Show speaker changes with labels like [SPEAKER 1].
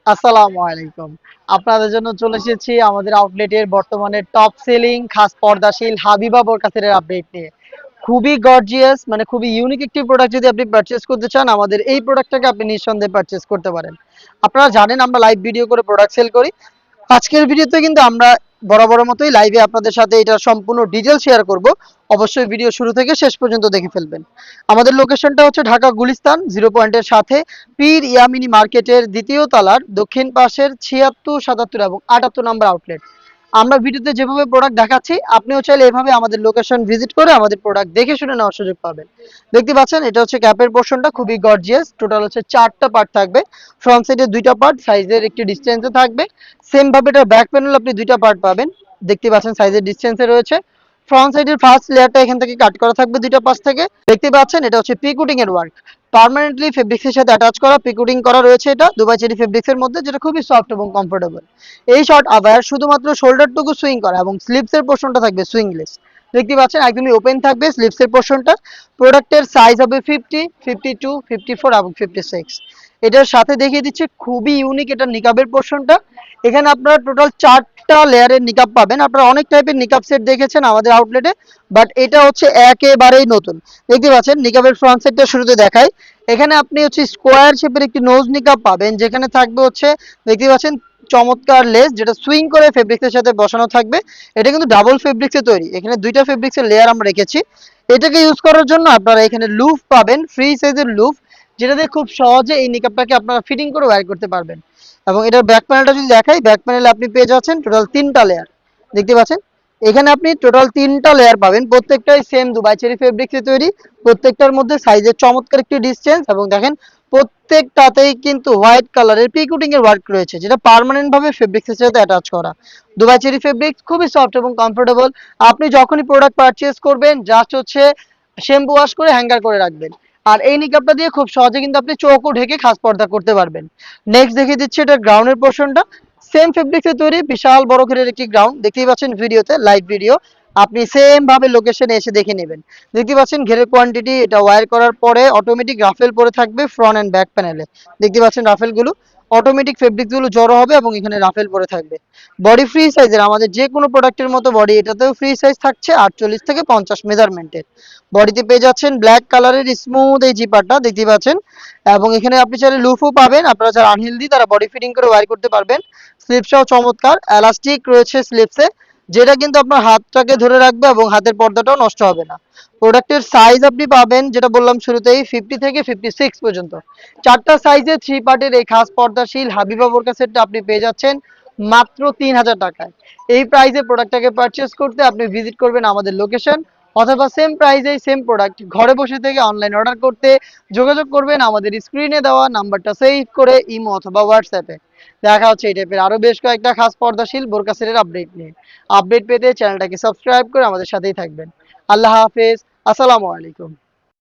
[SPEAKER 1] আসসালামু আলাইকুম। আপনাদের জন্য চলে এসেছি আমাদের আউটলেটের বর্তমানে টপ সেলিং খাস পর্দাশীল হাবিবা বোরকাসের আপডেট নিয়ে। খুবই গর্জিয়াস মানে খুবই ইউনিক একটি প্রোডাক্ট যদি আপনি পারচেজ করতে চান আমাদের এই প্রোডাক্টটাকে আপনি নিঃসন্দেহে পারচেজ করতে পারেন। আপনারা জানেন আমরা লাইভ ভিডিও করে প্রোডাক্ট সেল করি। আজকের ভিডিওতে কিন্তু আমরা বরাবরের মতোই লাইভে আপনাদের সাথে এটা সম্পূর্ণ ডিটেল শেয়ার করব। অবশ্যই ভিডিও শুরু থেকে শেষ পর্যন্ত দেখে ফেলবেন। আমাদের লোকেশনটা হচ্ছে ঢাকা গুলিস্তান 0 পয়েন্টের সাথে পীর ইয়ামিনী মার্কেটের দ্বিতীয় তলার দক্ষিণ পাশের 76, 77 এবং 78 নম্বর আউটলেট। আমরা ভিডিওতে যেভাবে প্রোডাক্ট দেখাচ্ছি আপনিও চাইলে এভাবে আমাদের লোকেশন ভিজিট করে আমাদের প্রোডাক্ট দেখে শুনে নেওয়ার সুযোগ পাবেন। দেখতে পাচ্ছেন এটা হচ্ছে ক্যাপের পোর্শনটা খুবই গর্জিয়াস। টোটাল হচ্ছে 4টা পার্ট থাকবে। ফ্রন্ট সাইডে 2টা পার্ট সাইজের একটি ডিসটেন্সে থাকবে। সেম ভাবে এটার ব্যাক প্যানেল আপনি 2টা পার্ট পাবেন। দেখতে পাচ্ছেন সাইজের ডিসটেন্সে রয়েছে। ফ্রন্ট সাইডের ফার্স্ট লেয়ারটা এখান থেকে কাট করা থাকবে 2টা পাশ থেকে। দেখতে পাচ্ছেন এটা হচ্ছে পিকুটিং এর ওয়ার্ক। পার্মানেন্টলি ফেব্রিক্সের সাথে অ্যাটাচ করা পিকুটিং করা রয়েছে এটা দুবাই চেরি ফেব্রিক্সের মধ্যে, যেটা খুবই সফট এবং কমফোর্টেবল। এই শর্ট আবার শুধুমাত্র শোল্ডারটুকু সুইং করা এবং স্লিপসের পোর্শনটা থাকবে সুইংলেস। দেখতে পাচ্ছেন একদমই ওপেন থাকবে স্লিপসের পোর্শনটা। প্রোডাক্টের সাইজ হবে 50, 52, 54 এবং 56। এটার সাথে দেখিয়ে দিচ্ছি খুবই ইউনিক এটা নিকাবের পোর্শনটা। এখানে আপনারা টোটাল 4টা লেয়ারের নিকাব পাবেন। আপনারা অনেক টাইপের নিকাব সেট দেখেছেন আমাদের আউটলেটে, বাট এটা হচ্ছে একেবারেই নতুন। দেখতে পাচ্ছেন নিকাবের ফ্রন্ট সাইডটা শুরুতে দেখাই। এখানে আপনি হচ্ছে স্কোয়ার শেপের একটি নোজ নিকাব পাবেন, যেখানে থাকবে হচ্ছে দেখতে পাচ্ছেন চমৎকার লেস, যেটা সুইং করে ফেব্রিক্সের সাথে বসানো থাকবে। এটা কিন্তু ডাবল ফেব্রিক্সে তৈরি, এখানে 2টা ফেব্রিক্সের লেয়ার আমরা রেখেছি। এটাকে ইউজ করার জন্য আপনারা এখানে লুফ পাবেন, ফ্রি সাইজের লুফ, যেটা দিয়ে খুব সহজে এই নিকাবটাকে আপনারা ফিটিং করে ওয়্যার করতে পারবেন। এবং এটার ব্যাক প্যানেলটা যদি দেখাই, ব্যাক প্যানেলে আপনি পেয়ে যাচ্ছেন টোটাল 3টা লেয়ার। দেখতে পাচ্ছেন এখানে আপনি টোটাল 3টা লেয়ার পাবেন, প্রত্যেকটাই সেম দুবাই চেরি ফেব্রিক্সে তৈরি। প্রত্যেকটার মধ্যে সাইজের চমৎকার একটি ডিসটেন্স এবং দেখেন প্রত্যেকটাতেই কিন্তু হোয়াইট কালারের পিকুটিং এর ওয়ার্ক রয়েছে, যেটা পার্মানেন্ট ভাবে ফেব্রিক্সের সাথে অ্যাটাচ করা। দুবাই চেরি ফেব্রিক্স খুবই সফট এবং কমফোর্টেবল। আপনি যখনই প্রোডাক্ট পারচেজ করবেন জাস্ট হচ্ছে শ্যাম্পু ওয়াশ করে হ্যাঙ্গার করে রাখবেন। আর এই নিকাবটা দিয়ে খুব সহজে কিন্তু আপনি চোখও ঢেকে খাস পর্দা করতে পারবেন। নেক্সট দেখিয়ে দিচ্ছি এটা গ্রাউন্ডের পোর্শনটা। সেম ফেব্রিক্সে তৈরি বিশাল বড় ঘেরের একটি গ্রাউন্ড, দেখতেই পাচ্ছেন ভিডিওতে লাইভ ভিডিও। আপনি সেম ভাবে লোকেশনে এসে দেখে নেবেন। দেখতে পাচ্ছেন ঘেরের কোয়ান্টিটি, এটা ওয়্যার করার পরে অটোমেটিক রাফেল পরে থাকবে ফ্রন্ট এন্ড ব্যাক প্যানেলে। দেখতে পাচ্ছেন রাফেল গুলো অটোমেটিক ফেব্রিক্স গুলো জড়ো হবে এবং এখানে রাফেল পরে থাকবে। বডি ফ্রি সাইজের, আমাদের যে কোনো প্রোডাক্টের মতো বডি এটাতেও ফ্রি সাইজ থাকছে 48 থেকে 50 মেজারমেন্টের। বডিতে পেয়ে যাচ্ছেন ব্ল্যাক কালারের স্মুথ এই জিপারটা, দেখতে পাচ্ছেন। এবং এখানে আপনি চাইলে লুফও পাবেন, আপনারা যারা আনহেলদি তারা বডি ফিটিং করে ওয়্যার করতে পারবেন। স্লিপসটাও চমৎকার, এলাস্টিক রয়েছে স্লিপসে, যেটা কিন্তু আপনার হাতটাকে ধরে রাখবে এবং হাতের পর্দাটাও নষ্ট হবে না। প্রোডাক্টের সাইজ আপনি পাবেন যেটা বললাম শুরুতেই 50 থেকে 56 পর্যন্ত। 4টা সাইজে 3 পার্টের এই খাস পর্দাশীল হাবিবা বোরকা সেটটা আপনি পেয়ে যাচ্ছেন মাত্র 3000 টাকায়। এই প্রাইসে প্রোডাক্টটাকে পারচেজ করতে আপনি ভিজিট করবেন আমাদের লোকেশন, অথবা সেম প্রাইসে সেম প্রোডাক্ট ঘরে বসে থেকে অনলাইন অর্ডার করতে যোগাযোগ করবেন আমাদের স্ক্রিনে দেওয়া নাম্বারটা সেভ করে ইমো অথবা হোয়াটসঅ্যাপে। দেখা হচ্ছে এই টাইপের আরো বেশ কয়েকটা খাস পর্দাশীল বোরকা সেটের আপডেট নিয়ে। আপডেট পেতে চ্যানেলটাকে সাবস্ক্রাইব করে আমাদের সাথেই থাকবেন। আল্লাহ হাফেজ, আসসালামু আলাইকুম।